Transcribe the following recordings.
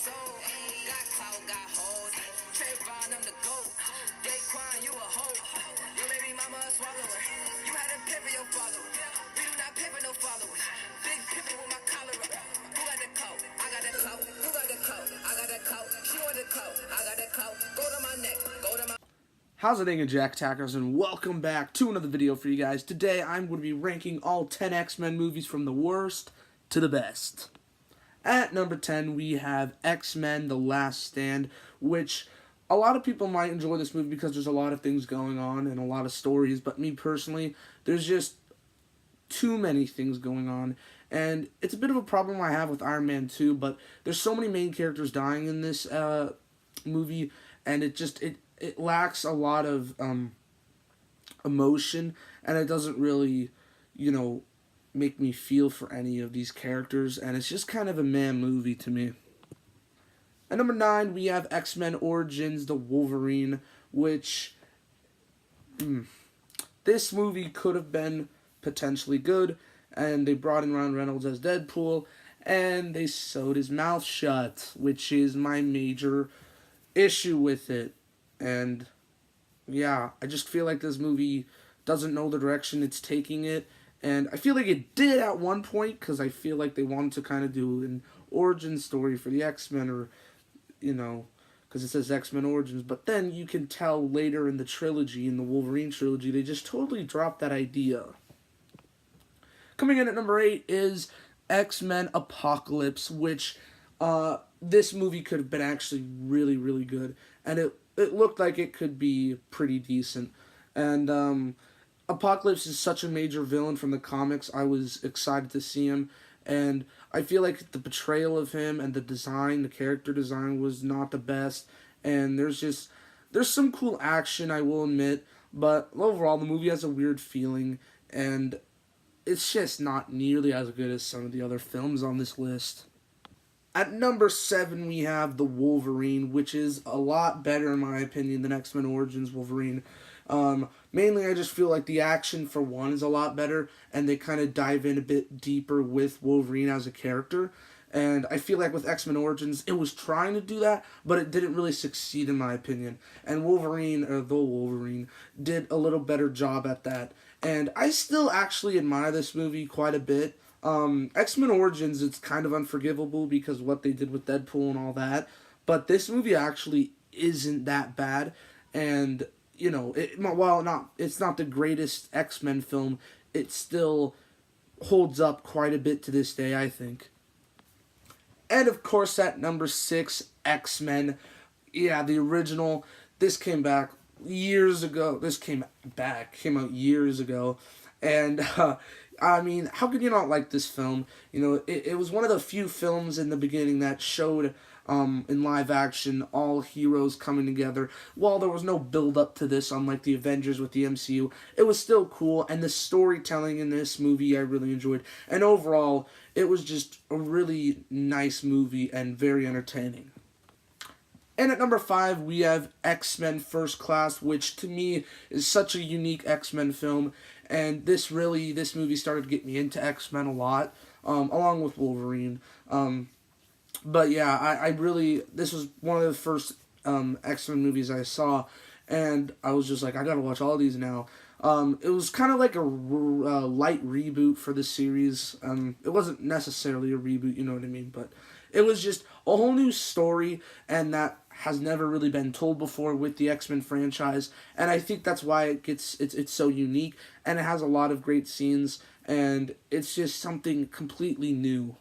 soul. Got clout, got hoes. Trayvon, I'm the GOAT. Daquan, you a hoe. Your baby mama a swallower. You had a pimp for your follower. We do not pay for no followers. Big pimpin' with my collar up. Who got the coat? I got the coat. Who got the coat? I got the coat. She want the coat. I got the coat. Go to my neck. Go to my... How's it going, Jack Tackers, and welcome back to another video for you guys. Today, I'm going to be ranking all 10 X-Men movies from the worst to the best. At number 10, we have X-Men: The Last Stand, which a lot of people might enjoy this movie because there's a lot of things going on and a lot of stories, but me personally, there's just too many things going on, and it's a bit of a problem I have with Iron Man 2, but there's so many main characters dying in this movie, and it lacks a lot of emotion, and it doesn't really, make me feel for any of these characters, and it's just kind of a meh movie to me. At number 9, we have X-Men Origins: The Wolverine, which this movie could have been potentially good, and they brought in Ryan Reynolds as Deadpool, and they sewed his mouth shut, which is my major issue with it. And yeah, I just feel like this movie doesn't know the direction it's taking it, and I feel like it did at one point, because I feel like they wanted to kind of do an origin story for the X-Men, or because it says X-Men Origins, but then you can tell later in the trilogy, in the Wolverine trilogy, they just totally dropped that idea. Coming in at number 8 is X-Men Apocalypse, which this movie could have been actually really, really good, and it looked like it could be pretty decent. And Apocalypse is such a major villain from the comics. I was excited to see him, and I feel like the portrayal of him and the character design was not the best, and there's some cool action, I will admit, but overall the movie has a weird feeling, and it's just not nearly as good as some of the other films on this list. At number 7, we have The Wolverine, which is a lot better, in my opinion, than X-Men Origins Wolverine. Mainly, I just feel like the action, for one, is a lot better, and they kind of dive in a bit deeper with Wolverine as a character. And I feel like with X-Men Origins, it was trying to do that, but it didn't really succeed, in my opinion. And The Wolverine, did a little better job at that. And I still actually admire this movie quite a bit. X-Men Origins, it's kind of unforgivable because what they did with Deadpool and all that, but this movie actually isn't that bad, and it's not the greatest X-Men film, it still holds up quite a bit to this day, I think. And of course, at number 6, X-Men. Yeah, the original. This came back years ago. Came out years ago, and I mean, how could you not like this film? It was one of the few films in the beginning that showed, in live action, all heroes coming together. While there was no build up to this, unlike the Avengers with the MCU, it was still cool, and the storytelling in this movie I really enjoyed. And overall, it was just a really nice movie and very entertaining. And at number 5, we have X-Men First Class, which to me is such a unique X-Men film. And this movie started to get me into X-Men a lot, along with Wolverine. But yeah, this was one of the first X-Men movies I saw, and I was just like, I gotta watch all these now. It was kind of like a light reboot for the series. It wasn't necessarily a reboot, you know what I mean, but it was just a whole new story, and that has never really been told before with the X-Men franchise, and I think that's why it's so unique, and it has a lot of great scenes, and it's just something completely new.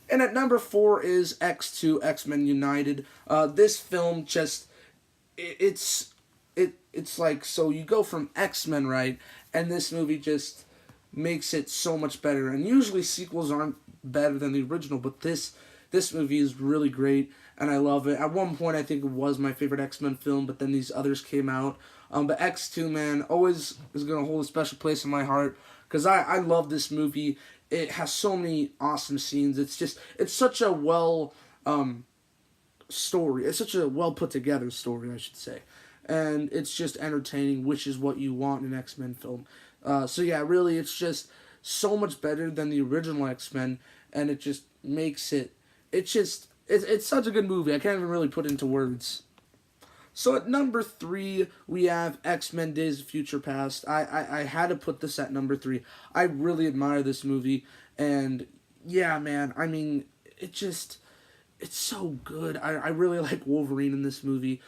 And at number 4 is X2, X-Men United. This film it's like, so you go from X-Men, right, and this movie just makes it so much better, and usually sequels aren't better than the original, but this movie is really great, and I love it. At one point, I think it was my favorite X-Men film, but then these others came out. But X2, man, always is going to hold a special place in my heart, because I love this movie. It has so many awesome scenes. It's such a story. It's such a well put together story, I should say. And it's just entertaining, which is what you want in an X-Men film. So yeah, really, it's just so much better than the original X-Men, and it just makes it it's such a good movie. I can't even really put it into words. So at number 3, we have X-Men Days of Future Past. I had to put this at number 3. I really admire this movie. And yeah, man, I mean, it's so good. I really like Wolverine in this movie.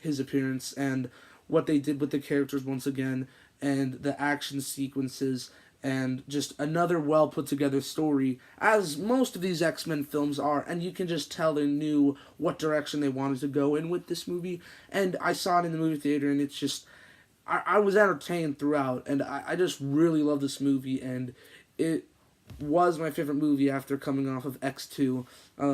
His appearance and what they did with the characters once again. And the action sequences. And just another well put together story, as most of these X-Men films are, and you can just tell they knew what direction they wanted to go in with this movie. And I saw it in the movie theater, and it's just, I was entertained throughout, and I just really love this movie, and it was my favorite movie after coming off of X2,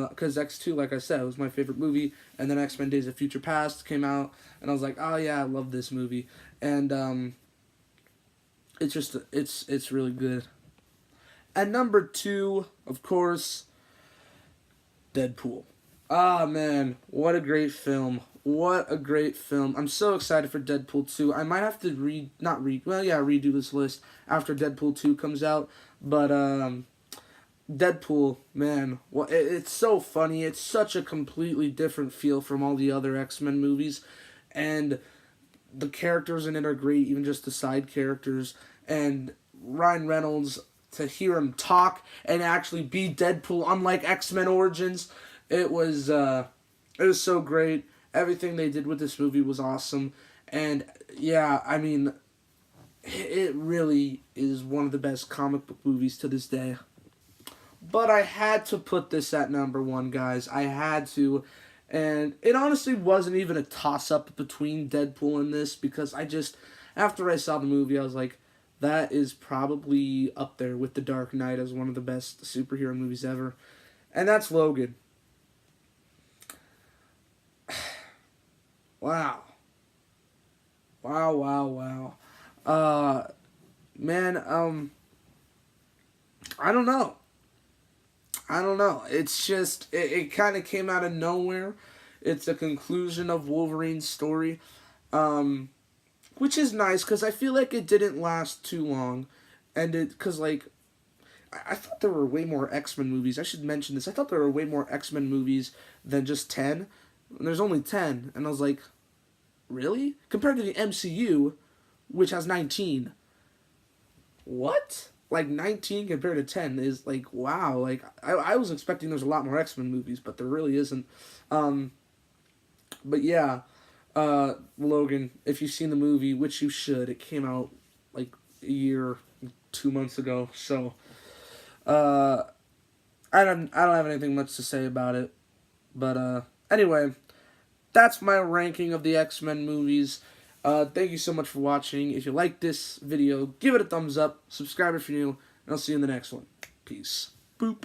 because X2, like I said, was my favorite movie, and then X-Men Days of Future Past came out, and I was like, oh yeah, I love this movie, and it's just, it's really good. At number 2, of course, Deadpool. Ah, man, what a great film. What a great film. I'm so excited for Deadpool 2. I might have to redo this list after Deadpool 2 comes out. But, Deadpool, man, well, it's so funny. It's such a completely different feel from all the other X-Men movies. And the characters in it are great, even just the side characters. And Ryan Reynolds, to hear him talk and actually be Deadpool, unlike X-Men Origins, it was so great. Everything they did with this movie was awesome. And yeah, I mean, it really is one of the best comic book movies to this day. But I had to put this at number 1, guys. I had to. And it honestly wasn't even a toss-up between Deadpool and this, because after I saw the movie, I was like, that is probably up there with The Dark Knight as one of the best superhero movies ever. And that's Logan. Wow. Wow. Man, I don't know. It's just, it kind of came out of nowhere. It's a conclusion of Wolverine's story, which is nice, because I feel like it didn't last too long, and because, like, I thought there were way more X-Men movies. I should mention this. I thought there were way more X-Men movies than just 10, and there's only 10, and I was like, really? Compared to the MCU, which has 19. What? Like, 19 compared to 10 is, like, wow. Like, I was expecting there's a lot more X-Men movies, but there really isn't. But yeah, Logan, if you've seen the movie, which you should, it came out, like, a year, 2 months ago, so, I don't have anything much to say about it, but, anyway, that's my ranking of the X-Men movies. Thank you so much for watching. If you like this video, give it a thumbs up, subscribe if you're new, and I'll see you in the next one. Peace. Boop.